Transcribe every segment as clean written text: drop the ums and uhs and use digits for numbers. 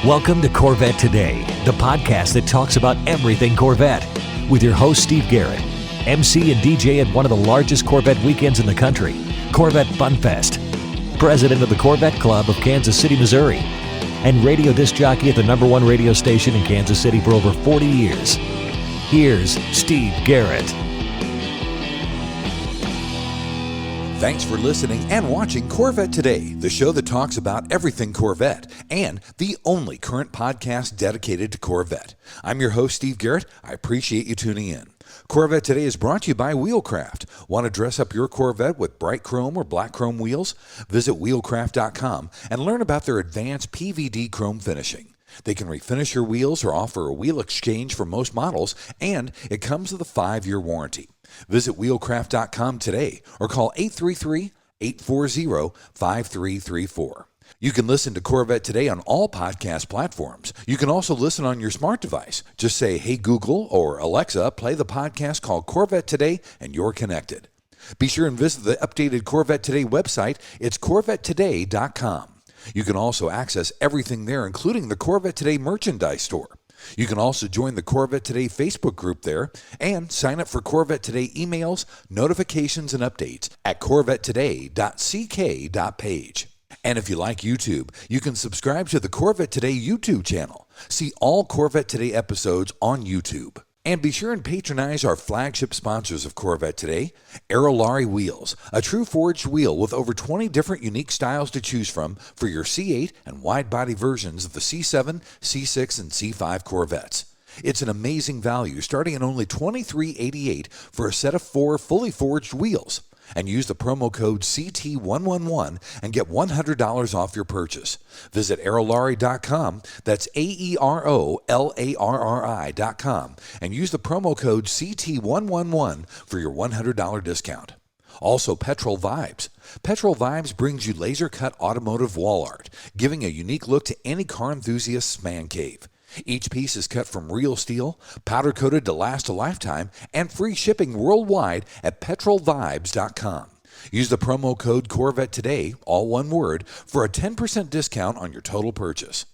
Welcome to Corvette Today, the podcast that talks about everything Corvette, with your host Steve Garrett, MC and DJ at one of the largest Corvette weekends in the country, Corvette Fun Fest, president of the Corvette Club of Kansas City, Missouri, and radio disc jockey at the #1 radio station in Kansas City for over 40 years. Here's Steve Garrett. Thanks for listening and watching Corvette Today, the show that talks about everything Corvette, and the only current podcast dedicated to Corvette. I'm your host, Steve Garrett. I appreciate you tuning in. Corvette Today is brought to you by Wheelcraft. Want to dress up your Corvette with bright chrome or black chrome wheels? Visit wheelcraft.com and learn about their advanced PVD chrome finishing. They can refinish your wheels or offer a wheel exchange for most models, and it comes with a 5-year warranty. Visit wheelcraft.com today or call 833-840-5334. You can listen to Corvette Today on all podcast platforms. You can also listen on your smart device. Just say, "Hey Google" or "Alexa, play the podcast called Corvette Today," and you're connected. Be sure and visit the updated Corvette Today website. It's CorvetteToday.com. You can also access everything there, including the Corvette Today merchandise store. You can also join the Corvette Today Facebook group there and sign up for Corvette Today emails, notifications, and updates at corvettetoday.ck.page. And if you like YouTube, you can subscribe to the Corvette Today YouTube channel. See all Corvette Today episodes on YouTube. And be sure and patronize our flagship sponsors of Corvette Today, Aerolar Wheels, a true forged wheel with over 20 different unique styles to choose from for your C8 and wide-body versions of the C7, C6, and C5 Corvettes. It's an amazing value, starting at only $23.88 for a set of 4 fully forged wheels. And use the promo code CT111 and get $100 off your purchase. Visit aerolarri.com, that's AEROLARRI.com, and use the promo code CT111 for your $100 discount. Also, Petrol Vibes. Petrol Vibes brings you laser-cut automotive wall art, giving a unique look to any car enthusiast's man cave. Each piece is cut from real steel, powder-coated to last a lifetime, and free shipping worldwide at petrolvibes.com. Use the promo code Corvette Today, all one word, for a 10% discount on your total purchase.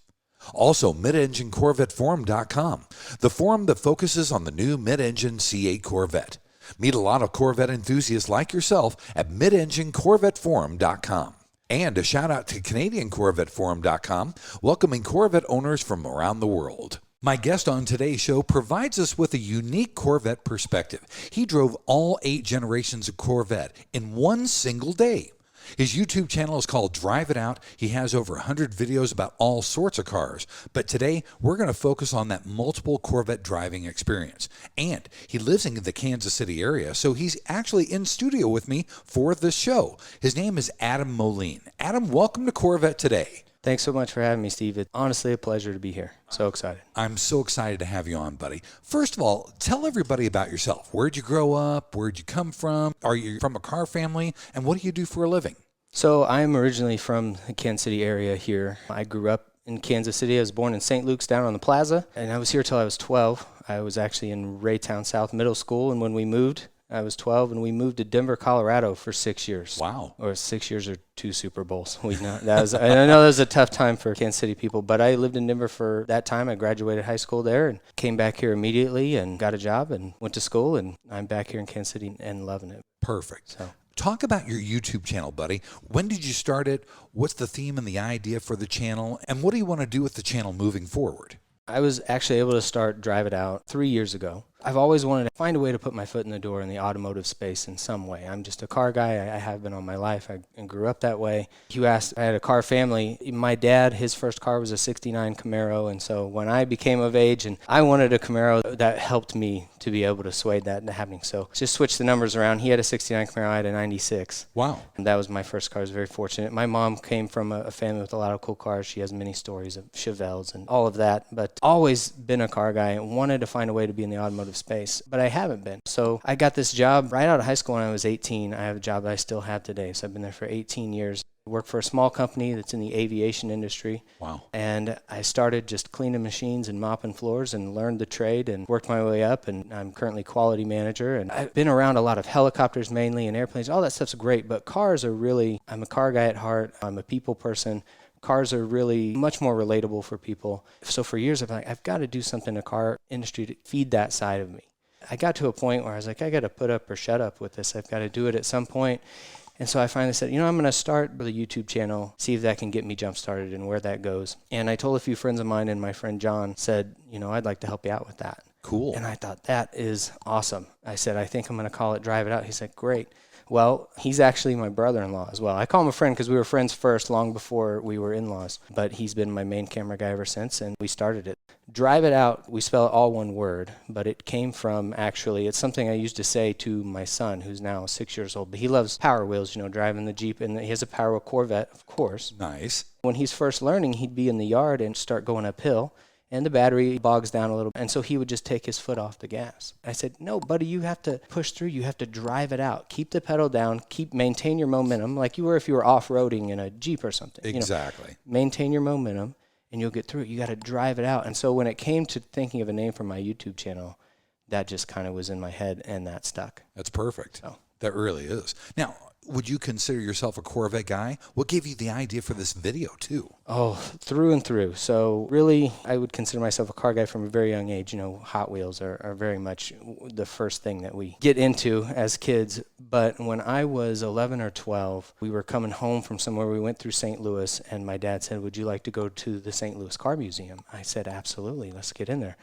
Also, midenginecorvetteforum.com, the forum that focuses on the new mid-engine C8 Corvette. Meet a lot of Corvette enthusiasts like yourself at midenginecorvetteforum.com. And a shout out to CanadianCorvetteForum.com, welcoming Corvette owners from around the world. My guest on today's show provides us with a unique Corvette perspective. He drove all 8 generations of Corvette in one single day. His YouTube channel is called Drive It Out. He has over 100 videos about all sorts of cars. But today, we're going to focus on that multiple Corvette driving experience. And he lives in the Kansas City area, so he's actually in studio with me for this show. His name is Adam Moline. Adam, welcome to Corvette Today. Thanks so much for having me, Steve. It's honestly a pleasure to be here. So excited. I'm so excited to have you on, buddy. First of all, tell everybody about yourself. Where'd you grow up? Where'd you come from? Are you from a car family? And what do you do for a living? So I'm originally from the Kansas City area here. I grew up in Kansas City. I was born in St. Luke's down on the plaza, and I was here till I was 12. I was actually in Raytown South Middle School, and when we moved, I was 12, and we moved to Denver, Colorado for 6 years. Wow. Or 6 years or 2 Super Bowls. I know that was a tough time for Kansas City people, but I lived in Denver for that time. I graduated high school there and came back here immediately and got a job and went to school, and I'm back here in Kansas City and loving it. Perfect. So. Talk about your YouTube channel, buddy. When did you start it? What's the theme and the idea for the channel? And what do you want to do with the channel moving forward? I was actually able to start Drive It Out 3 years ago. I've always wanted to find a way to put my foot in the door in the automotive space in some way. I'm just a car guy. I have been all my life. I grew up that way. You asked, I had a car family. My dad, his first car was a 69 Camaro, and so when I became of age and I wanted a Camaro, that helped me to be able to sway that into happening. So just switch the numbers around. He had a 69 Camaro, I had a 96. Wow. And that was my first car. I was very fortunate. My mom came from a family with a lot of cool cars. She has many stories of Chevelles and all of that, but always been a car guy and wanted to find a way to be in the automotive space, but I haven't been. So I got this job right out of high school when I was 18. I have a job that I still have today. So I've been there for 18 years. I work for a small company that's in the aviation industry. Wow. And I started just cleaning machines and mopping floors and learned the trade and worked my way up. And I'm currently quality manager. And I've been around a lot of helicopters mainly and airplanes. All that stuff's great, but cars are really, I'm a car guy at heart. I'm a people person. Cars are really much more relatable for people. So for years, I've got to do something in the car industry to feed that side of me. I got to a point where I was like, I got to put up or shut up with this. I've got to do it at some point. And so I finally said, I'm going to start with a YouTube channel, see if that can get me jump-started and where that goes. And I told a few friends of mine, and my friend John said, I'd like to help you out with that. Cool. And I thought, that is awesome. I said, I think I'm going to call it Drive It Out. He said, great. Well, he's actually my brother-in-law as well. I call him a friend because we were friends first, long before we were in-laws. But he's been my main camera guy ever since, and we started it. Drive It Out, we spell it all one word, but it came from, actually, it's something I used to say to my son, who's now 6 years old. But he loves Power Wheels, driving the Jeep, and he has a Power Wheel Corvette, of course. Nice. When he's first learning, he'd be in the yard and start going uphill, and the battery bogs down a little, and so he would just take his foot off the gas. I said, no, buddy, you have to push through. You have to drive it out. Keep the pedal down. Maintain your momentum like you were if you were off-roading in a Jeep or something. Exactly. Maintain your momentum, and you'll get through it. You got to drive it out. And so when it came to thinking of a name for my YouTube channel, that just kind of was in my head, and that stuck. That's perfect. So. That really is. Now, would you consider yourself a Corvette guy? What gave you the idea for this video, too? Oh, through and through. So really, I would consider myself a car guy from a very young age. Hot Wheels are very much the first thing that we get into as kids. But when I was 11 or 12, we were coming home from somewhere. We went through St. Louis, and my dad said, would you like to go to the St. Louis Car Museum? I said, absolutely. Let's get in there.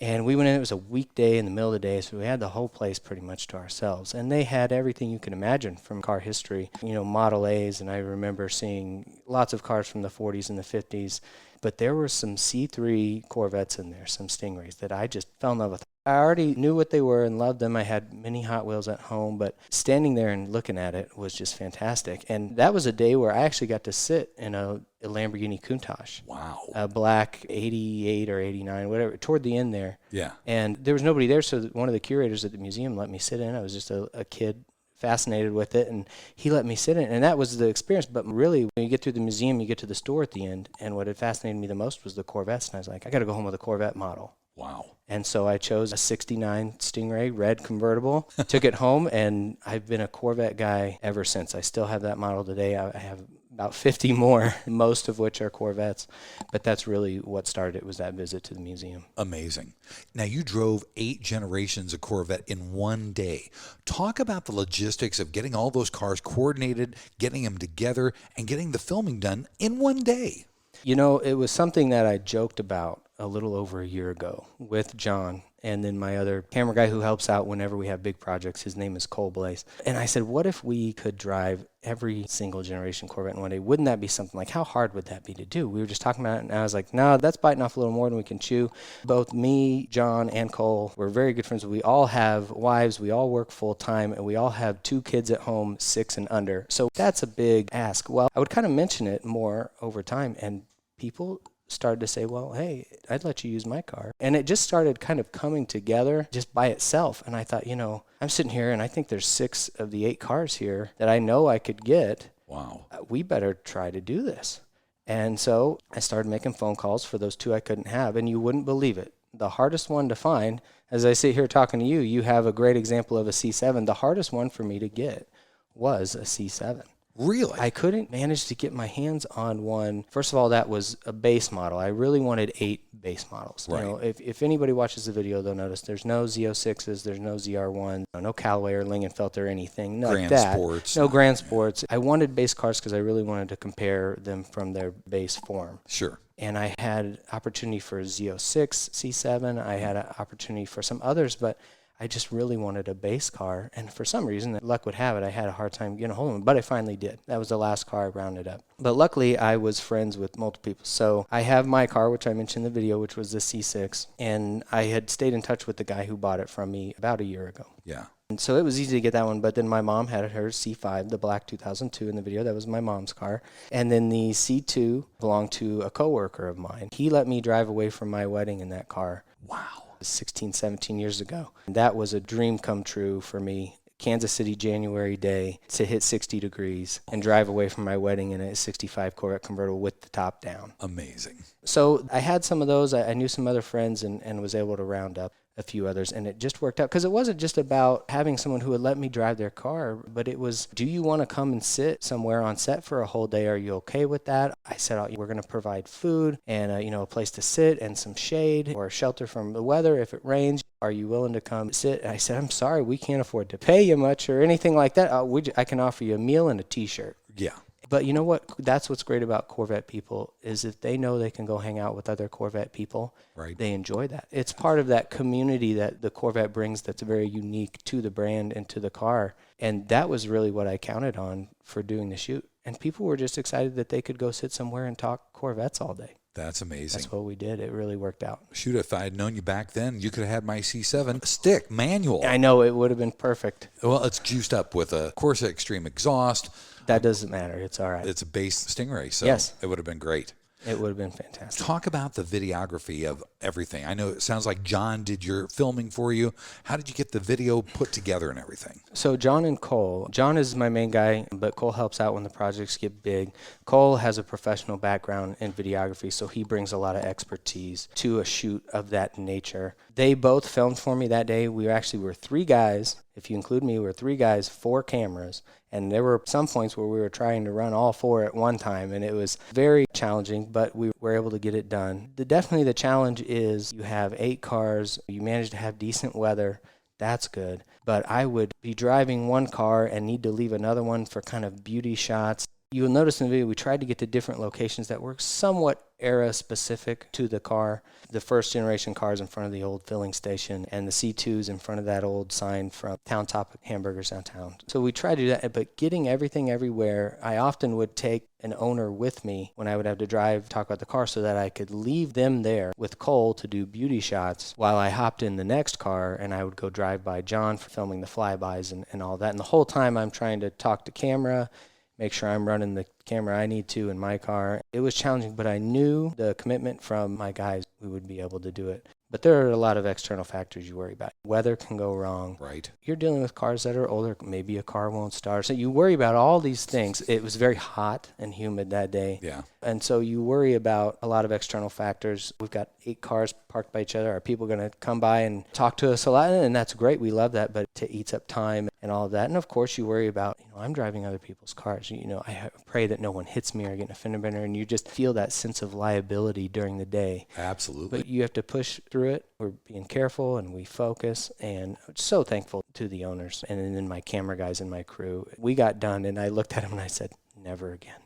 And we went in, it was a weekday in the middle of the day, so we had the whole place pretty much to ourselves. And they had everything you can imagine from car history, Model A's, and I remember seeing lots of cars from the 40s and the 50s. But there were some C3 Corvettes in there, some Stingrays, that I just fell in love with. I already knew what they were and loved them. I had many Hot Wheels at home, but standing there and looking at it was just fantastic. And that was a day where I actually got to sit in a Lamborghini Countach. Wow. A black 88 or 89, whatever, toward the end there. Yeah. And there was nobody there, so one of the curators at the museum let me sit in. I was just a kid fascinated with it, and he let me sit in, and that was the experience. But really, when you get through the museum, you get to the store at the end, and what had fascinated me the most was the Corvettes, and I was like, I got to go home with a Corvette model. Wow. And so I chose a 69 Stingray red convertible, took it home, and I've been a Corvette guy ever since. I still have that model today. I have about 50 more, most of which are Corvettes. But that's really what started it, was that visit to the museum. Amazing. Now, you drove 8 generations of Corvette in one day. Talk about the logistics of getting all those cars coordinated, getting them together, and getting the filming done in one day. It was something that I joked about a little over a year ago with John and then my other camera guy who helps out whenever we have big projects. His name is Cole Blaze. And I said, what if we could drive every single generation Corvette in one day? Wouldn't that be something? Like, how hard would that be to do? We were just talking about it, and I was like, no, that's biting off a little more than we can chew. Both me, John, and Cole, we're very good friends. We all have wives. We all work full time, and we all have 2 kids at home, 6 and under. So that's a big ask. Well, I would kind of mention it more over time, and people started to say, well, hey, I'd let you use my car. And it just started kind of coming together just by itself. And I thought, I'm sitting here and I think there's 6 of the 8 cars here that I know I could get. Wow. We better try to do this. And so I started making phone calls for those 2 I couldn't have. And you wouldn't believe it. The hardest one to find, as I sit here talking to you, you have a great example of a C7. The hardest one for me to get was a C7. Really? I couldn't manage to get my hands on one. First of all, that was a base model. I really wanted 8 base models. Right. If anybody watches the video, they'll notice there's no Z06s, there's no ZR1s, no Callaway or Lingenfelter or anything, none like that. Sports. No Grand Sports. I wanted base cars because I really wanted to compare them from their base form. Sure. And I had opportunity for a Z06 C7. I had an opportunity for some others, but I just really wanted a base car, and for some reason, luck would have it, I had a hard time getting a hold of them, but I finally did. That was the last car I rounded up. But luckily, I was friends with multiple people. So I have my car, which I mentioned in the video, which was the C6, and I had stayed in touch with the guy who bought it from me about a year ago. Yeah. And so it was easy to get that one, but then my mom had her C5, the black 2002 in the video. That was my mom's car. And then the C2 belonged to a coworker of mine. He let me drive away from my wedding in that car. Wow. 16, 17 years ago. That was a dream come true for me. Kansas City, January day, to hit 60 degrees and drive away from my wedding in a 65 Corvette convertible with the top down. Amazing. So I had some of those. I knew some other friends and was able to round up. a few others, and it just worked out because it wasn't just about having someone who would let me drive their car, but it was, do you want to come and sit somewhere on set for a whole day? Are you okay with that? I said, oh, we're going to provide food and a place to sit and some shade or shelter from the weather if it rains. Are you willing to come sit? And I said, I'm sorry, we can't afford to pay you much or anything like that. I can offer you a meal and a t-shirt. Yeah. But you know what? That's what's great about Corvette people is if they know they can go hang out with other Corvette people, right, they enjoy that. It's part of that community that the Corvette brings that's very unique to the brand and to the car. And that was really what I counted on for doing the shoot. And people were just excited that they could go sit somewhere and talk Corvettes all day. That's amazing. That's what we did. It really worked out. Shoot, if I had known you back then, you could have had my C7 stick manual. I know, it would have been perfect. Well, it's juiced up with a Corsa Extreme exhaust. That doesn't matter. It's all right. It's a base Stingray, so yes, it would have been great. It would have been fantastic. Talk about the videography of everything. I know it sounds like John did your filming for you. How did you get the video put together and everything? So John and Cole. John is my main guy, but Cole helps out when the projects get big. Cole has a professional background in videography, so he brings a lot of expertise to a shoot of that nature. They both filmed for me that day. We were 3 guys. If you include me, we were 3 guys, 4 cameras. And there were some points where we were trying to run all 4 at one time, and it was very challenging, but we were able to get it done. Definitely the challenge is you have 8 cars, you manage to have decent weather, that's good. But I would be driving one car and need to leave another one for kind of beauty shots. You'll notice in the video we tried to get to different locations that were somewhat era-specific to the car. The first-generation cars in front of the old filling station and the C2s in front of that old sign from Town Top Hamburgers downtown. So we tried to do that, but getting everything everywhere, I often would take an owner with me when I would have to drive, talk about the car, so that I could leave them there with Cole to do beauty shots while I hopped in the next car and I would go drive by John for filming the flybys and all that. And the whole time I'm trying to talk to camera, make sure I'm running the camera I need to in my car. It was challenging, but I knew the commitment from my guys, we would be able to do it. But there are a lot of external factors you worry about. Weather can go wrong. Right. You're dealing with cars that are older. Maybe a car won't start. So you worry about all these things. It was very hot and humid that day. Yeah. And so you worry about a lot of external factors. We've got 8 cars parked by each other. Are people going to come by and talk to us a lot? And that's great. We love that, but it eats up time and all of that. And of course you worry about, I'm driving other people's cars. I pray that no one hits me or get in a fender bender, and you just feel that sense of liability during the day. Absolutely. But you have to push through it. We're being careful and we focus, and so thankful to the owners and then my camera guys and my crew. We got done and I looked at them and I said, never again.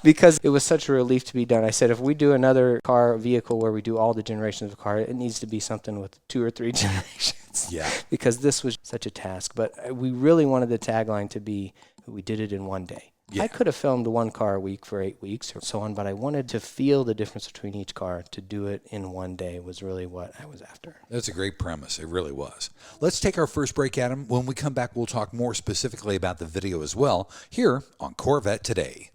Because it was such a relief to be done. I said, if we do another vehicle where we do all the generations of the car, it needs to be something with 2 or 3 generations. Yeah. Because this was such a task. But we really wanted the tagline to be, we did it in one day. Yeah. I could have filmed 1 car a week for 8 weeks or so on, but I wanted to feel the difference between each car. To do it in one day was really what I was after. That's a great premise. It really was. Let's take our first break, Adam. When we come back, we'll talk more specifically about the video as well, here on Corvette Today.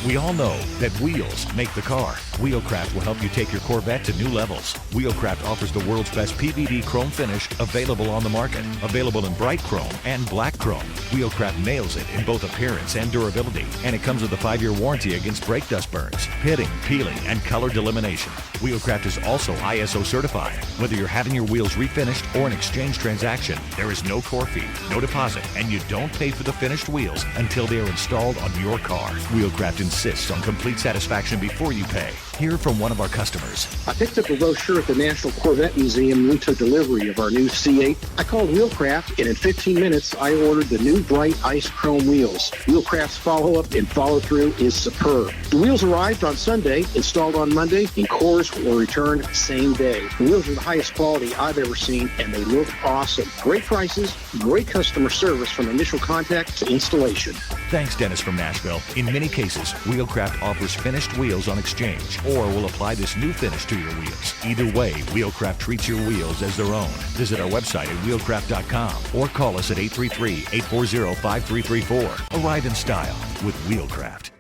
We all know that wheels make the car. Wheelcraft will help you take your Corvette to new levels. Wheelcraft offers the world's best PVD chrome finish available on the market. Available in bright chrome and black chrome. Wheelcraft nails it in both appearance and durability. And it comes with a 5-year warranty against brake dust burns, pitting, peeling, and color delamination. Wheelcraft is also ISO certified. Whether you're having your wheels refinished or an exchange transaction, there is no core fee, no deposit, and you don't pay for the finished wheels until they are installed on your car. Wheelcraft insists on complete satisfaction before you pay. Hear from one of our customers. I picked up a brochure at the National Corvette Museum and we took delivery of our new C8. I called Wheelcraft, and in 15 minutes, I ordered the new bright ice chrome wheels. Wheelcraft's follow-up and follow-through is superb. The wheels arrived on Sunday, installed on Monday, and cores were returned same day. The wheels are the highest quality I've ever seen, and they look awesome. Great prices, great customer service from initial contact to installation. Thanks, Dennis from Nashville. In many cases, Wheelcraft offers finished wheels on exchange or will apply this new finish to your wheels. Either way, Wheelcraft treats your wheels as their own. Visit our website at wheelcraft.com or call us at 833-840-5334. Arrive in style with Wheelcraft.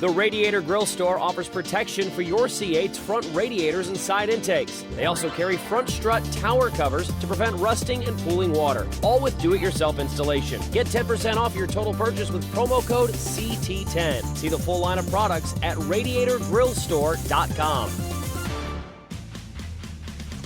The Radiator Grill Store offers protection for your C8's front radiators and side intakes. They also carry front strut tower covers to prevent rusting and pooling water, all with do-it-yourself installation. Get 10% off your total purchase with promo code CT10. See the full line of products at radiatorgrillstore.com.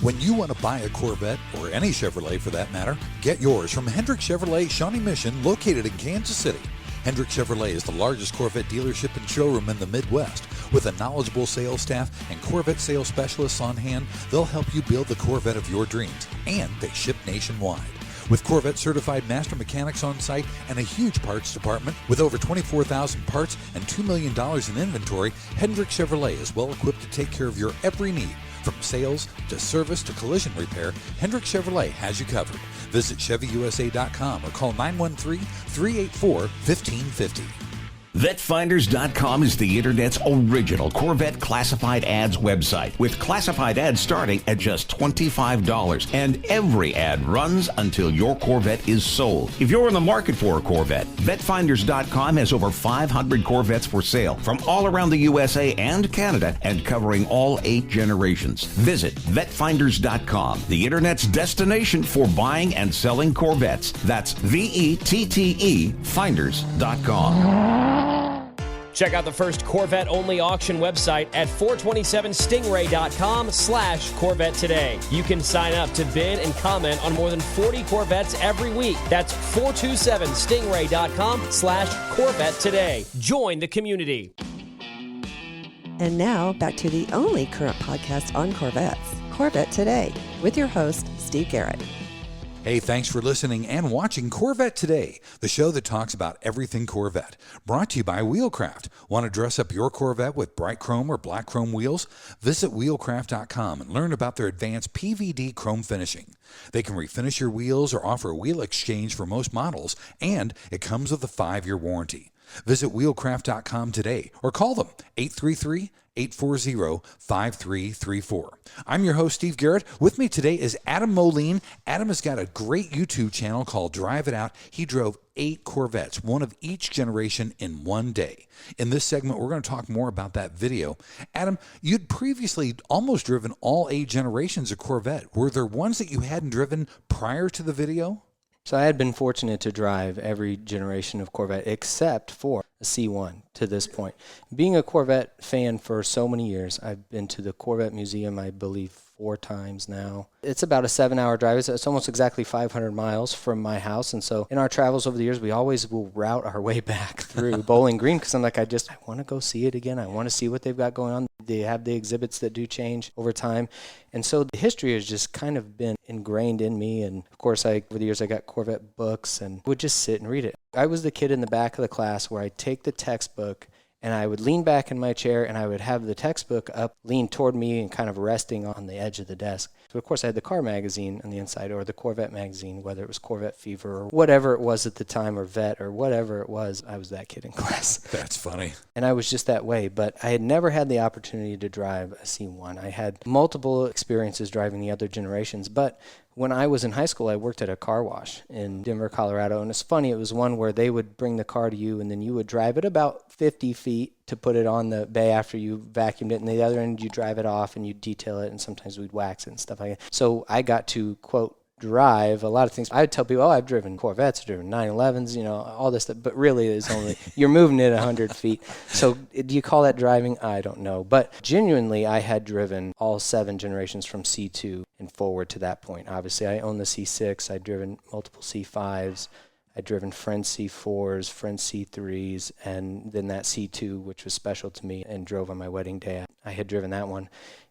When you want to buy a Corvette, or any Chevrolet for that matter, get yours from Hendrick Chevrolet Shawnee Mission, located in Kansas City. Hendrick Chevrolet is the largest Corvette dealership and showroom in the Midwest. With a knowledgeable sales staff and Corvette sales specialists on hand, they'll help you build the Corvette of your dreams, and they ship nationwide. With Corvette certified master mechanics on site and a huge parts department with over 24,000 parts and $2 million in inventory, Hendrick Chevrolet is well equipped to take care of your every need. From sales to service to collision repair, Hendrick Chevrolet has you covered. Visit ChevyUSA.com or call 913-384-1550. VetFinders.com is the Internet's original Corvette classified ads website, with classified ads starting at just $25, and every ad runs until your Corvette is sold. If you're in the market for a Corvette, VetFinders.com has over 500 Corvettes for sale from all around the USA and Canada, and covering all 8 generations. Visit VetFinders.com, the Internet's destination for buying and selling Corvettes. That's VETTE Finders.com. Check out the first Corvette-only auction website at 427stingray.com/Corvette today. You can sign up to bid and comment on more than 40 Corvettes every week. That's 427stingray.com/Corvette today. Join the community. And now back to the only current podcast on Corvettes, Corvette Today, with your host, Steve Garrett. Hey, thanks for listening and watching Corvette Today, the show that talks about everything Corvette. Brought to you by Wheelcraft. Want to dress up your Corvette with bright chrome or black chrome wheels? Visit wheelcraft.com and learn about their advanced PVD chrome finishing. They can refinish your wheels or offer a wheel exchange for most models, and it comes with a 5-year warranty. Visit wheelcraft.com today or call them 833-840-5334. I'm your host, Steve Garrett. With me today is Adam Moline. Adam has got a great YouTube channel called Drive It Out. He drove 8 Corvettes, one of each generation, in one day. In this segment, we're going to talk more about that video. Adam, you'd previously almost driven all 8 generations of Corvette. Were there ones that you hadn't driven prior to the video? So I had been fortunate to drive every generation of Corvette except for a C1 to this point. Being a Corvette fan for so many years, I've been to the Corvette Museum, I believe, 4 times now. It's about a 7-hour drive. It's almost exactly 500 miles from my house. And so in our travels over the years, we always will route our way back through Bowling Green because I'm like, I want to go see it again. I want to see what they've got going on. They have the exhibits that do change over time. And so the history has just kind of been ingrained in me. And of course, over the years, I got Corvette books and would just sit and read it. I was the kid in the back of the class where I'd take the textbook and I would lean back in my chair and I would have the textbook up, leaned toward me and kind of resting on the edge of the desk. So, of course, I had the car magazine on the inside or the Corvette magazine, whether it was Corvette Fever or whatevet it was at the time, or Vet or whatever it was. I was that kid in class. That's funny. And I was just that way. But I had never had the opportunity to drive a C1. I had multiple experiences driving the other generations. But when I was in high school, I worked at a car wash in Denver, Colorado. And it's funny, it was one where they would bring the car to you and then you would drive it about 50 feet to put it on the bay after you vacuumed it. And the other end, you drive it off and you detail it. And sometimes we'd wax it and stuff like that. So I got to, quote, drive a lot of things. I would tell people, oh, I've driven Corvettes, I've driven 911s, all this stuff. But really, it's only, you're moving it 100 feet. So do you call that driving? I don't know. But genuinely, I had driven all 7 generations from C2 and forward to that point. Obviously, I own the C6. I'd driven multiple C5s. I'd driven Friend C4s, Friend C3s, and then that C2, which was special to me and drove on my wedding day. I had driven that one.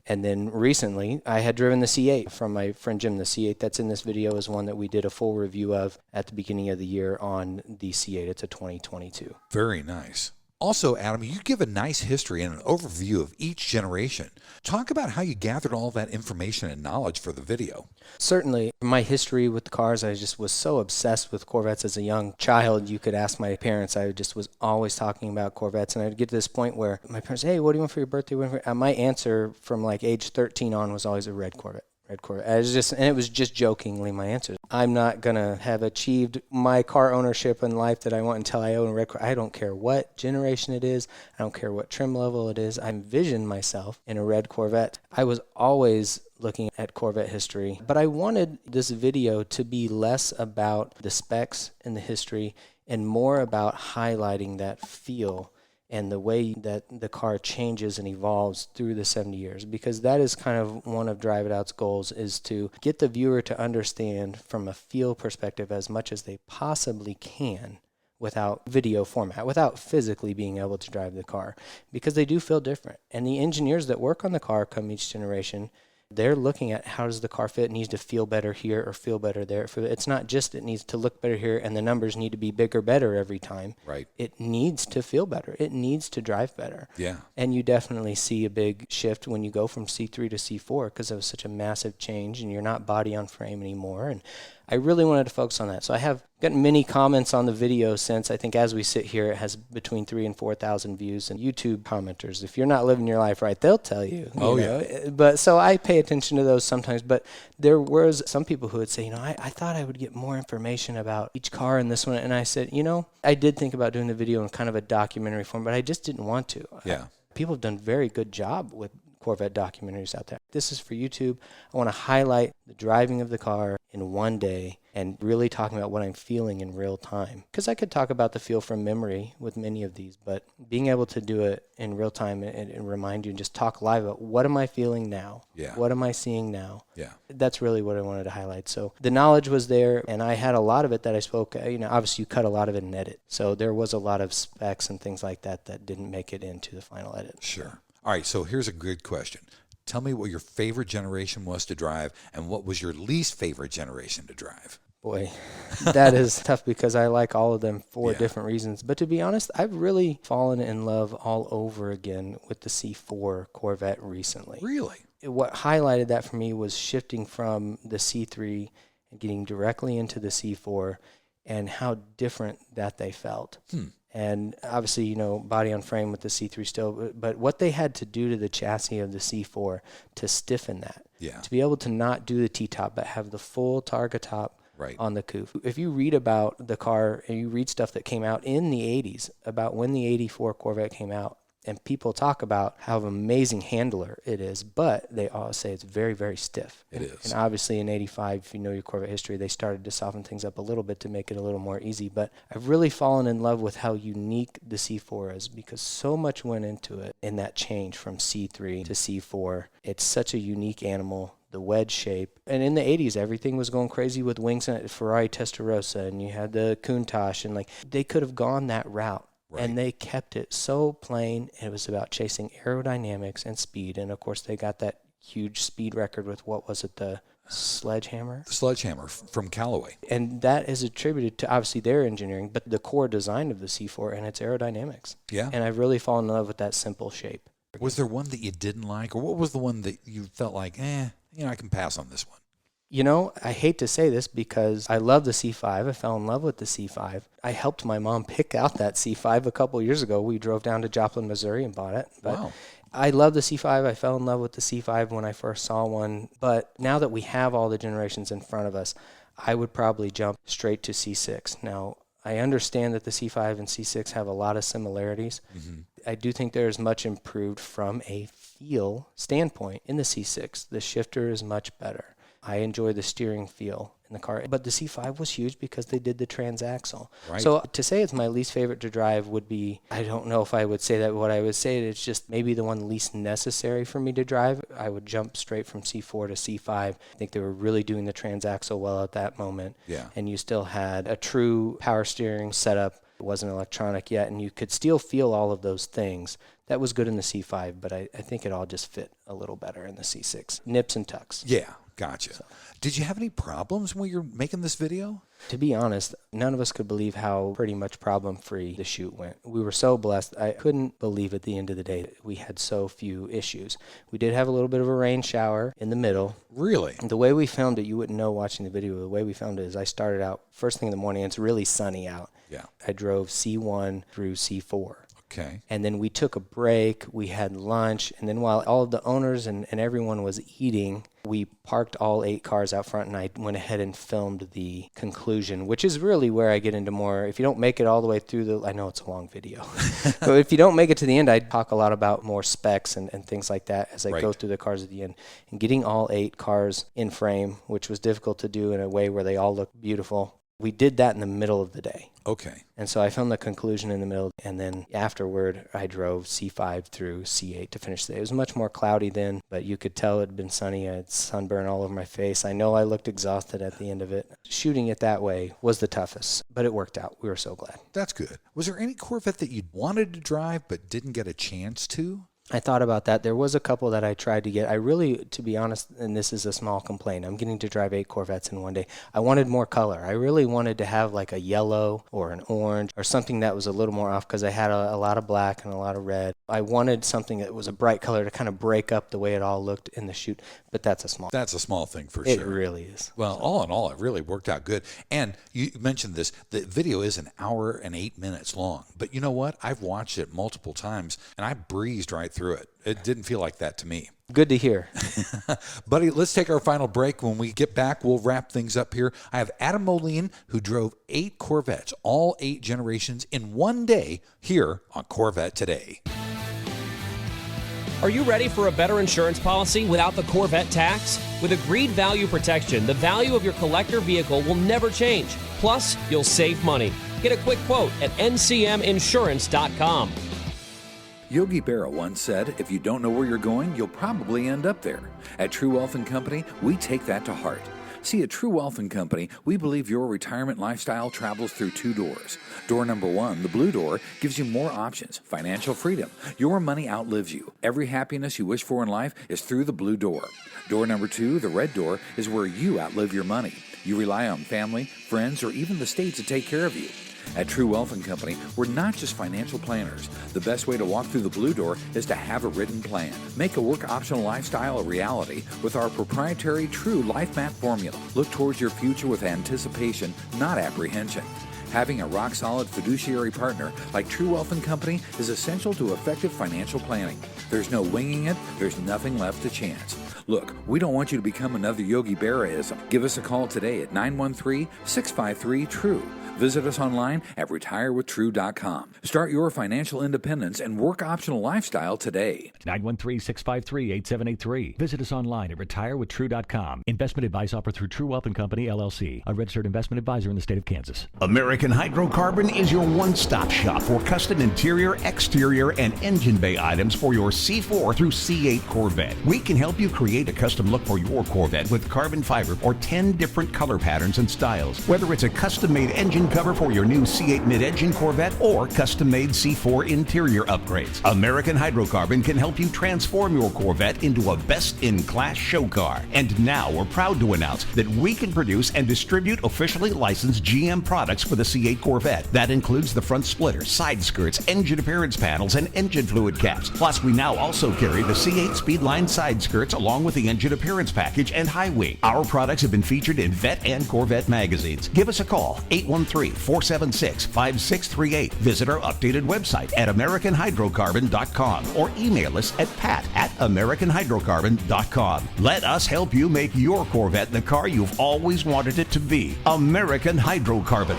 And then recently, I had driven the C8 from my friend Jim. The C8 that's in this video is one that we did a full review of at the beginning of the year on the C8. It's a 2022. Very nice. Also, Adam, you give a nice history and an overview of each generation. Talk about how you gathered all that information and knowledge for the video. Certainly, my history with the cars, I just was so obsessed with Corvettes as a young child. You could ask my parents. I just was always talking about Corvettes. And I'd get to this point where my parents, hey, what do you want for your birthday? My answer from like age 13 on was always a red Corvette. Red Corvette. It was just jokingly my answer. I'm not going to have achieved my car ownership in life that I want until I own a red Corvette. I don't care what generation it is. I don't care what trim level it is. I envisioned myself in a red Corvette. I was always looking at Corvette history, but I wanted this video to be less about the specs and the history and more about highlighting that feel and the way that the car changes and evolves through the 70 years, because that is kind of one of Drive It Out's goals, is to get the viewer to understand from a feel perspective as much as they possibly can without video format, without physically being able to drive the car, because they do feel different. And the engineers that work on the car come each generation, they're looking at how does the car fit. It needs to feel better here or feel better there. It's not just it needs to look better here and the numbers need to be bigger, better every time. Right. It needs to feel better. It needs to drive better. Yeah. And you definitely see a big shift when you go from C3 to C4 because it was such a massive change and you're not body on frame anymore. And I really wanted to focus on that. So I have gotten many comments on the video since. I think as we sit here, it has between 3,000 and 4,000 views. And YouTube commenters, if you're not living your life right, they'll tell you. You know? But so I pay attention to those sometimes. But there was some people who would say, I thought I would get more information about each car in this one. And I said, I did think about doing the video in kind of a documentary form, but I just didn't want to. Yeah. People have done a very good job with Corvette documentaries out there. This is for YouTube. I want to highlight the driving of the car in one day and really talking about what I'm feeling in real time. Because I could talk about the feel from memory with many of these, but being able to do it in real time and remind you and just talk live about what am I feeling now? Yeah. What am I seeing now? Yeah. That's really what I wanted to highlight. So the knowledge was there, and I had a lot of it that I spoke, obviously you cut a lot of it in edit. So there was a lot of specs and things like that that didn't make it into the final edit. Sure. All right, so here's a good question. Tell me what your favorite generation was to drive and what was your least favorite generation to drive. Boy, that is tough because I like all of them for different reasons. But to be honest, I've really fallen in love all over again with the C4 Corvette recently. Really? What highlighted that for me was shifting from the C3 and getting directly into the C4 and how different that they felt. And obviously, body on frame with the C3 still, but what they had to do to the chassis of the C4 to stiffen that, to be able to not do the T-top, but have the full Targa top on the coupe. If you read about the car and you read stuff that came out in the 80s about when the 84 Corvette came out, and people talk about how amazing handler it is, but they all say it's very, very stiff. It is. And obviously in 85, if you know your Corvette history, they started to soften things up a little bit to make it a little more easy. But I've really fallen in love with how unique the C4 is because so much went into it in that change from C3 to C4. It's such a unique animal. The wedge shape. And in the 80s, everything was going crazy with wings and Ferrari Testarossa, and you had the Countach, and they could have gone that route. Right. And they kept it so plain. It was about chasing aerodynamics and speed. And, of course, they got that huge speed record with, what was it, the Sledgehammer? The Sledgehammer from Callaway. And that is attributed to, obviously, their engineering, but the core design of the C4 and its aerodynamics. Yeah. And I've really fallen in love with that simple shape. Was there one that you didn't like? Or what was the one that you felt like, I can pass on this one? I hate to say this because I love the C5. I fell in love with the C5. I helped my mom pick out that C5 a couple years ago. We drove down to Joplin, Missouri and bought it. But wow. I love the C5. I fell in love with the C5 when I first saw one. But now that we have all the generations in front of us, I would probably jump straight to C6. Now, I understand that the C5 and C6 have a lot of similarities. Mm-hmm. I do think there is much improved from a feel standpoint in the C6. The shifter is much better. I enjoy the steering feel in the car. But the C5 was huge because they did the transaxle. Right. So to say it's my least favorite to drive would be, I don't know if I would say that. What I would say, it's just maybe the one least necessary for me to drive. I would jump straight from C4 to C5. I think they were really doing the transaxle well at that moment. Yeah. And you still had a true power steering setup. It wasn't electronic yet, and you could still feel all of those things. That was good in the C5, but I think it all just fit a little better in the C6. Nips and tucks. Yeah. Gotcha. So, did you have any problems when you were making this video? To be honest, none of us could believe how pretty much problem-free the shoot went. We were so blessed. I couldn't believe at the end of the day that we had so few issues. We did have a little bit of a rain shower in the middle. Really? The way we filmed it, you wouldn't know watching the video. The way we filmed it is I started out first thing in the morning. It's really sunny out. Yeah. I drove C1 through C4. Okay. And then we took a break, we had lunch, and then while all of the owners and everyone was eating, we parked all 8 cars out front, and I went ahead and filmed the conclusion, which is really where I get into more. If you don't make it all the way through I know it's a long video, but if you don't make it to the end, I talk a lot about more specs and things like that as I go through the cars at the end. And getting all 8 cars in frame, which was difficult to do in a way where they all look beautiful. We did that in the middle of the day. Okay. And so I filmed the conclusion in the middle, and then afterward, I drove C5 through C8 to finish the day. It was much more cloudy then, but you could tell it had been sunny. I had sunburn all over my face. I know I looked exhausted at the end of it. Shooting it that way was the toughest, but it worked out. We were so glad. That's good. Was there any Corvette that you wanted to drive but didn't get a chance to? I thought about that. There was a couple that I tried to get. I really, to be honest, and this is a small complaint, I'm getting to drive 8 Corvettes in one day. I wanted more color. I really wanted to have like a yellow or an orange or something that was a little more off, because I had a lot of black and a lot of red. I wanted something that was a bright color to kind of break up the way it all looked in the shoot, but that's a small thing for sure. It really is. Well, all in all, it really worked out good. And you mentioned this, the video is an hour and 8 minutes long. But you know what? I've watched it multiple times, and I breezed right through it. It didn't feel like that to me. Good to hear. Buddy, let's take our final break. When we get back, we'll wrap things up here. I have Adam Moline, who drove 8 Corvettes, all 8 generations, in one day here on Corvette Today. Are you ready for a better insurance policy without the Corvette tax? With Agreed Value Protection, the value of your collector vehicle will never change. Plus, you'll save money. Get a quick quote at ncminsurance.com. Yogi Berra once said, if you don't know where you're going, you'll probably end up there. At True Wealth & Company, we take that to heart. See, at True Wealth & Company, we believe your retirement lifestyle travels through 2 doors. Door number 1, the blue door, gives you more options, financial freedom. Your money outlives you. Every happiness you wish for in life is through the blue door. Door number 2, the red door, is where you outlive your money. You rely on family, friends, or even the state to take care of you. At True Wealth & Company, we're not just financial planners. The best way to walk through the blue door is to have a written plan. Make a work-optional lifestyle a reality with our proprietary True Life Map formula. Look towards your future with anticipation, not apprehension. Having a rock-solid fiduciary partner like True Wealth & Company is essential to effective financial planning. There's no winging it. There's nothing left to chance. Look, we don't want you to become another Yogi Berra-ism. Give us a call today at 913-653-TRUE. Visit us online at retirewithtrue.com. Start your financial independence and work-optional lifestyle today. 913-653-8783. Visit us online at retirewithtrue.com. Investment advice offered through True Wealth & Company, LLC, a registered investment advisor in the state of Kansas. American Hydrocarbon is your one-stop shop for custom interior, exterior, and engine bay items for your C4 through C8 Corvette. We can help you create a custom look for your Corvette with carbon fiber or 10 different color patterns and styles. Whether it's a custom-made engine cover for your new C8 mid-engine Corvette or custom-made C4 interior upgrades, American Hydrocarbon can help you transform your Corvette into a best-in-class show car. And now we're proud to announce that we can produce and distribute officially licensed GM products for the C8 Corvette. That includes the front splitter, side skirts, engine appearance panels, and engine fluid caps. Plus, we now also carry the C8 Speedline side skirts along with the engine appearance package and high wing. Our products have been featured in Vet and Corvette magazines. Give us a call, 813-476-5638. Visit our updated website at AmericanHydrocarbon.com or email us at pat@AmericanHydrocarbon.com. Let us help you make your Corvette the car you've always wanted it to be. American Hydrocarbon.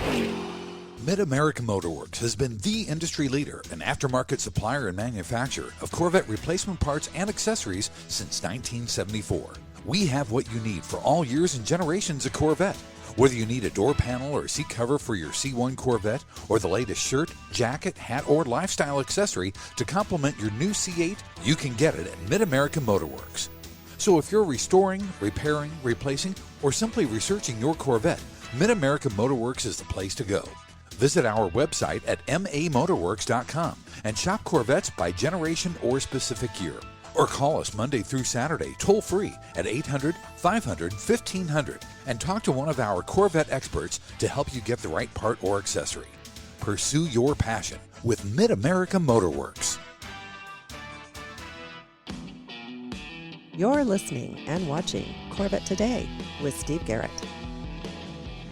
Mid-America Motorworks has been the industry leader and aftermarket supplier and manufacturer of Corvette replacement parts and accessories since 1974. We have what you need for all years and generations of Corvette. Whether you need a door panel or seat cover for your C1 Corvette, or the latest shirt, jacket, hat, or lifestyle accessory to complement your new C8, you can get it at Mid-America Motorworks. So if you're restoring, repairing, replacing, or simply researching your Corvette, Mid-America Motorworks is the place to go. Visit our website at mamotorworks.com and shop Corvettes by generation or specific year. Or call us Monday through Saturday toll-free at 800-500-1500 and talk to one of our Corvette experts to help you get the right part or accessory. Pursue your passion with Mid-America Motorworks. You're listening and watching Corvette Today with Steve Garrett.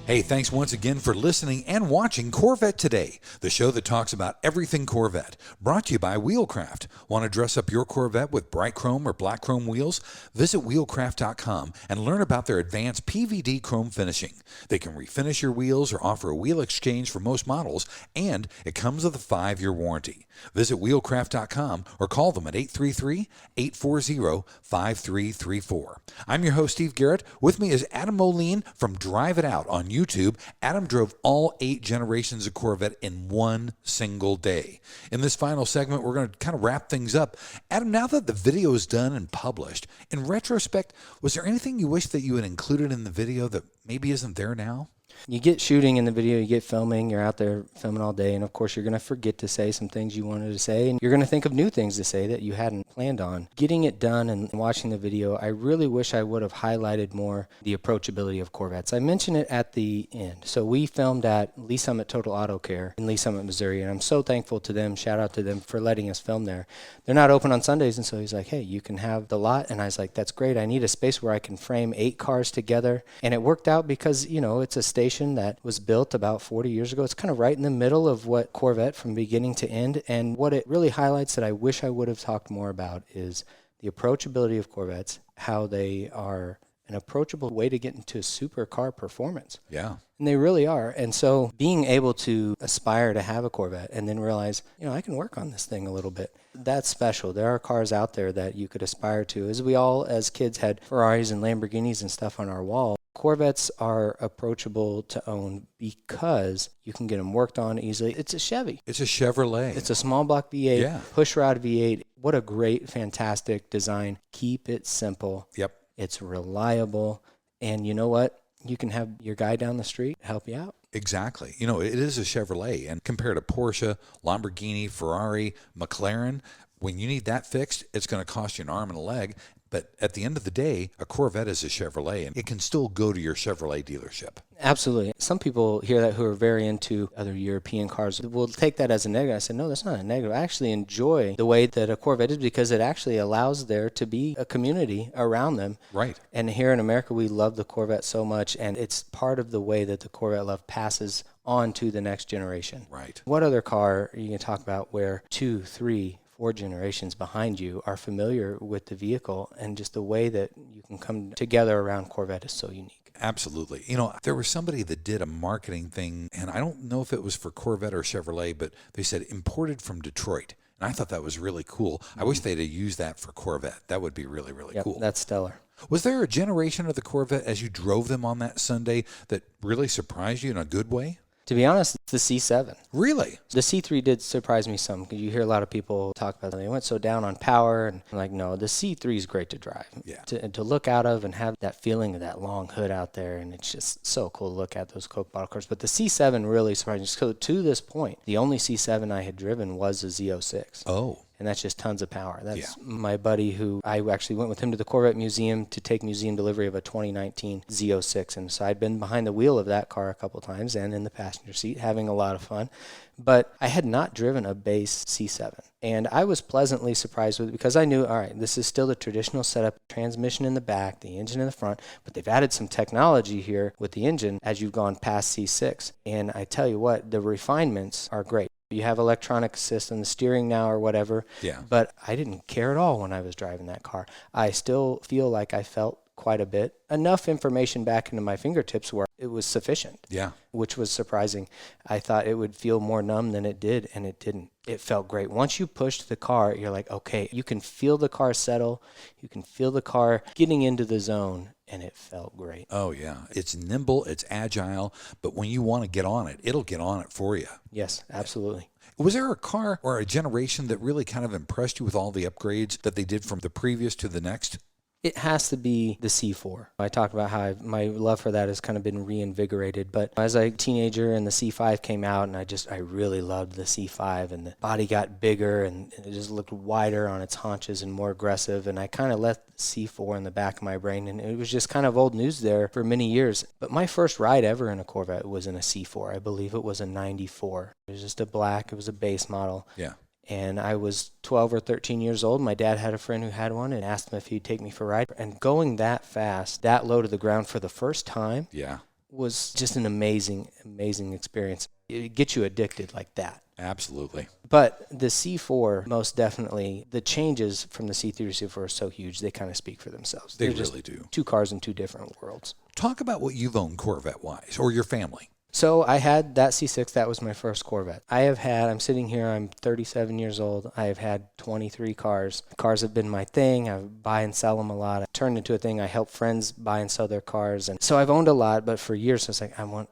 Hey, thanks once again for listening and watching Corvette Today, the show that talks about everything Corvette. Brought to you by Wheelcraft. Want to dress up your Corvette with bright chrome or black chrome wheels? Visit wheelcraft.com and learn about their advanced PVD chrome finishing. They can refinish your wheels or offer a wheel exchange for most models, and it comes with a 5-year warranty. Visit wheelcraft.com or call them at 833-840-5334. I'm your host, Steve Garrett. With me is Adam Moline from Drive It Out on YouTube, Adam drove all 8 generations of Corvette in one single day. In this final segment, we're going to kind of wrap things up. Adam, now that the video is done and published, in retrospect, was there anything you wish that you had included in the video that maybe isn't there now? You get shooting in the video, you get filming, you're out there filming all day, and of course you're going to forget to say some things you wanted to say, and you're going to think of new things to say that you hadn't planned on. Getting it done and watching the video, I really wish I would have highlighted more the approachability of Corvettes. I mentioned it at the end. So we filmed at Lee Summit Total Auto Care in Lee Summit, Missouri, and I'm so thankful to them. Shout out to them for letting us film there. They're not open on Sundays, and so he's like, hey, you can have the lot, and I was like, that's great. I need a space where I can frame 8 cars together, and it worked out because, you know, it's a station that was built about 40 years ago. It's kind of right in the middle of what Corvette from beginning to end, and what it really highlights that I wish I would have talked more about is the approachability of Corvettes, how they are an approachable way to get into supercar performance. Yeah. And they really are. And so being able to aspire to have a Corvette and then realize, you know, I can work on this thing a little bit, that's special. There are cars out there that you could aspire to. As we all, as kids, had Ferraris and Lamborghinis and stuff on our wall, Corvettes are approachable to own because you can get them worked on easily. It's a Chevy. It's a Chevrolet. It's a small block V8, Yeah. pushrod V8. What a great, fantastic design. Keep it simple. Yep. It's reliable. And you know what? You can have your guy down the street help you out. Exactly. You know, it is a Chevrolet, and compared to Porsche, Lamborghini, Ferrari, McLaren, when you need that fixed, it's going to cost you an arm and a leg. But at the end of the day, a Corvette is a Chevrolet, and it can still go to your Chevrolet dealership. Absolutely. Some people hear that who are very into other European cars will take that as a negative. I said, no, that's not a negative. I actually enjoy the way that a Corvette is because it actually allows there to be a community around them. Right. And here in America, we love the Corvette so much, and it's part of the way that the Corvette love passes on to the next generation. Right. What other car you can talk about where 2, 3, 4 generations behind you are familiar with the vehicle, and just the way that you can come together around Corvette is so unique. Absolutely. You know, there was somebody that did a marketing thing, and I don't know if it was for Corvette or Chevrolet, but they said imported from Detroit. And I thought that was really cool. I wish they'd have used that for Corvette. That would be really, really cool. That's stellar. Was there a generation of the Corvette as you drove them on that Sunday that really surprised you in a good way? To be honest, the C7. Really? The C3 did surprise me some, because you hear a lot of people talk about they went so down on power, and I'm like, no, the C3 is great to drive. Yeah. To look out of and have that feeling of that long hood out there, and it's just so cool to look at those Coke bottle cars. But the C7 really surprised me. So to this point, the only C7 I had driven was a Z06. Oh. And that's just tons of power. That's my buddy who I actually went with him to the Corvette Museum to take museum delivery of a 2019 Z06. And so I'd been behind the wheel of that car a couple times and in the passenger seat having a lot of fun. But I had not driven a base C7. And I was pleasantly surprised with it because I knew, all right, this is still the traditional setup, transmission in the back, the engine in the front, but they've added some technology here with the engine as you've gone past C6. And I tell you what, the refinements are great. You have electronic assist on the steering now or whatever. Yeah. But I didn't care at all when I was driving that car. I still feel like I felt quite a bit. Enough information back into my fingertips where it was sufficient. Yeah. Which was surprising. I thought it would feel more numb than it did, and it didn't. It felt great. Once you pushed the car, you're like, okay, you can feel the car settle. You can feel the car getting into the zone, and it felt great. Oh, yeah. It's nimble, it's agile, but when you want to get on it, it'll get on it for you. Yes, absolutely. Was there a car or a generation that really kind of impressed you with all the upgrades that they did from the previous to the next? It has to be the C4. I talked about how my love for that has kind of been reinvigorated, but as a teenager and the C5 came out, and I really loved the C5, and the body got bigger and it just looked wider on its haunches and more aggressive, and I kind of let the C4 in the back of my brain, and it was just kind of old news there for many years. But my first ride ever in a Corvette was in a C4. I believe it was a 94. It was just a black, it was a base model. Yeah. And I was 12 or 13 years old. My dad had a friend who had one and asked him if he'd take me for a ride. And going that fast, that low to the ground for the first time was just an amazing, amazing experience. It gets you addicted like that. Absolutely. But the C4, most definitely, the changes from the C3 to C4 are so huge, they kind of speak for themselves. They They're really do. 2 cars in 2 different worlds. Talk about what you've owned Corvette-wise, or your family. So I had that C6. That was my first Corvette. I'm sitting here, I'm 37 years old. I have had 23 cars. Cars have been my thing. I buy and sell them a lot. I turned into a thing. I help friends buy and sell their cars. And so I've owned a lot, but for years I was like, I'm going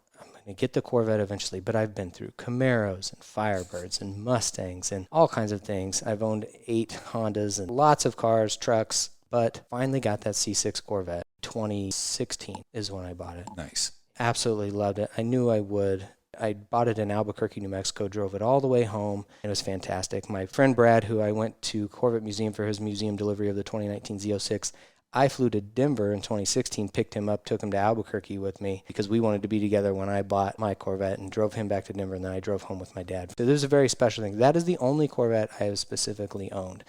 to get the Corvette eventually. But I've been through Camaros and Firebirds and Mustangs and all kinds of things. I've owned 8 Hondas and lots of cars, trucks, but finally got that C6 Corvette. 2016 is when I bought it. Nice. Absolutely loved it. I knew I would. I bought it in Albuquerque, New Mexico, drove it all the way home. It was fantastic. My friend Brad, who I went to Corvette Museum for his museum delivery of the 2019 Z06, I flew to Denver in 2016, picked him up, took him to Albuquerque with me because we wanted to be together when I bought my Corvette, and drove him back to Denver, and then I drove home with my dad. So this is a very special thing. That is the only Corvette I have specifically owned.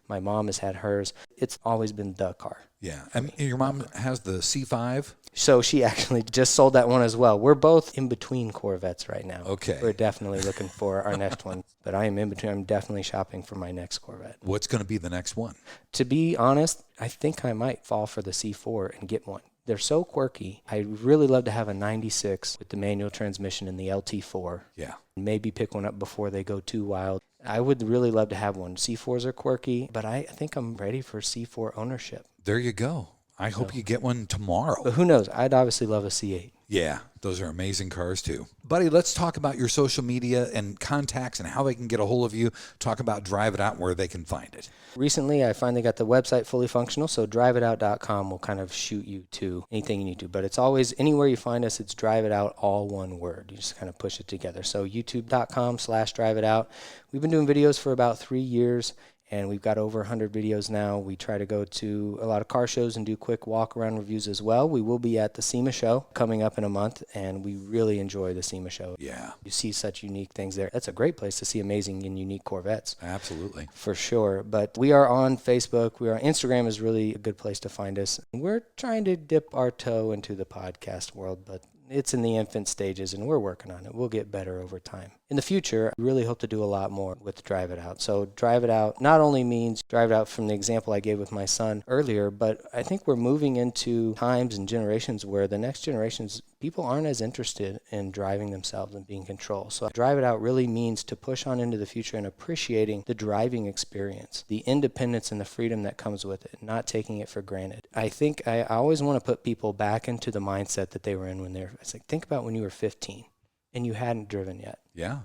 My mom has had hers. It's always been the car. Yeah. And your mom has the C5? So she actually just sold that one as well. We're both in between Corvettes right now. Okay. We're definitely looking for our next one. But I am in between. I'm definitely shopping for my next Corvette. What's going to be the next one? To be honest, I think I might fall for the C4 and get one. They're so quirky. I'd really love to have a 96 with the manual transmission and the LT4. Yeah. Maybe pick one up before they go too wild. I would really love to have one. C4s are quirky, but I think I'm ready for C4 ownership. There you go. I hope you get one tomorrow. But who knows? I'd obviously love a C8. Yeah, those are amazing cars too. Buddy, let's talk about your social media and contacts and how they can get a hold of you. Talk about Drive It Out and where they can find it. Recently, I finally got the website fully functional, so driveitout.com will kind of shoot you to anything you need to. But it's always, anywhere you find us, it's Drive It Out, all one word. You just kind of push it together. So youtube.com/driveitout. We've been doing videos for about 3 years. And we've got over 100 videos now. We try to go to a lot of car shows and do quick walk-around reviews as well. We will be at the SEMA show coming up in a month, and we really enjoy the SEMA show. Yeah. You see such unique things there. That's a great place to see amazing and unique Corvettes. Absolutely. For sure. But we are on Facebook. Instagram is really a good place to find us. We're trying to dip our toe into the podcast world, but it's in the infant stages, and we're working on it. We'll get better over time. In the future, I really hope to do a lot more with Drive It Out. So Drive It Out not only means Drive It Out from the example I gave with my son earlier, but I think we're moving into times and generations where the next generations, people aren't as interested in driving themselves and being in control. So Drive It Out really means to push on into the future and appreciating the driving experience, the independence and the freedom that comes with it, not taking it for granted. I think I always want to put people back into the mindset that they were in when it's like, think about when you were 15 and you hadn't driven yet. Yeah.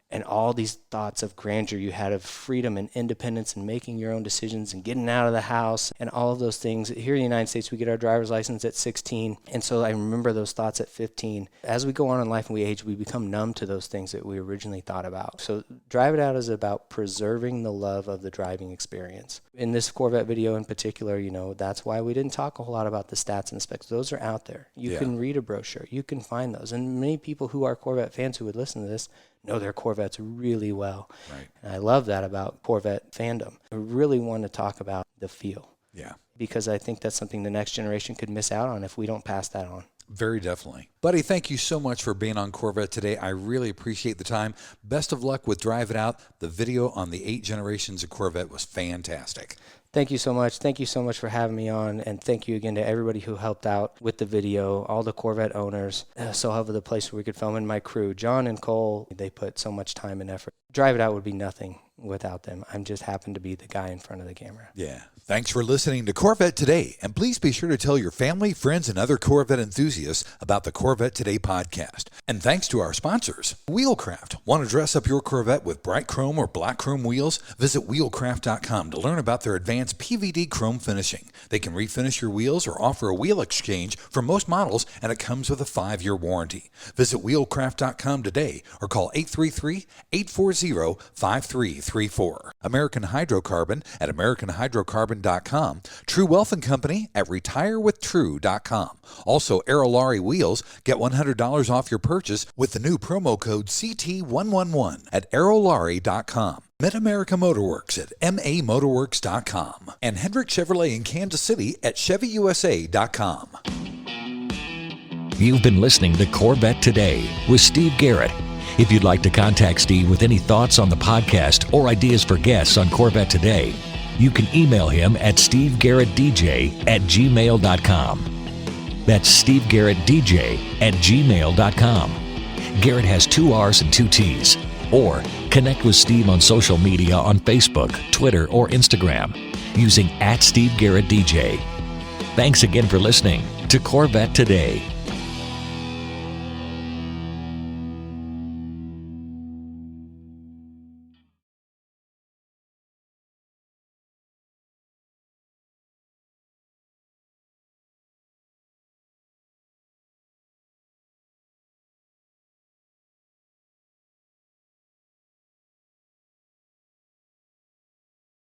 And all these thoughts of grandeur you had of freedom and independence and making your own decisions and getting out of the house and all of those things. Here in the United States, we get our driver's license at 16. And so I remember those thoughts at 15. As we go on in life and we age, we become numb to those things that we originally thought about. So Drive It Out is about preserving the love of the driving experience. In this Corvette video in particular, that's why we didn't talk a whole lot about the stats and the specs. Those are out there. You can read a brochure. You can find those. And many people who are Corvette fans who would listen to this know their Corvettes really well. Right. And I love that about Corvette fandom. I really want to talk about the feel. Yeah. Because I think that's something the next generation could miss out on if we don't pass that on. Very definitely. Buddy, thank you so much for being on Corvette Today. I really appreciate the time. Best of luck with Drive It Out. The video on the 8 generations of Corvette was fantastic. Thank you so much. Thank you so much for having me on. And thank you again to everybody who helped out with the video, all the Corvette owners. So helpful the place where we could film, and my crew, John and Cole, they put so much time and effort. Drive It Out would be nothing without them. I'm just happen to be the guy in front of the camera. Yeah. Thanks for listening to Corvette Today. And please be sure to tell your family, friends, and other Corvette enthusiasts about the Corvette Today podcast. And thanks to our sponsors, Wheelcraft. Want to dress up your Corvette with bright chrome or black chrome wheels? Visit wheelcraft.com to learn about their advanced PVD chrome finishing. They can refinish your wheels or offer a wheel exchange for most models, and it comes with a 5-year warranty. Visit wheelcraft.com today or call 833-840-5334. American Hydrocarbon at AmericanHydrocarbon.com. True Wealth and Company at retirewithtrue.com. Also, Aerolarri Wheels. Get $100 off your purchase with the new promo code CT111 at aerolarri.com. Mid-America Motorworks at mamotorworks.com. And Hendrick Chevrolet in Kansas City at chevyusa.com. You've been listening to Corvette Today with Steve Garrett. If you'd like to contact Steve with any thoughts on the podcast or ideas for guests on Corvette Today, you can email him at stevegarrettdj@gmail.com. That's stevegarrettdj@gmail.com. Garrett has 2 R's and 2 T's. Or connect with Steve on social media on Facebook, Twitter, or Instagram using @SteveGarrettDJ. Thanks again for listening to Corvette Today.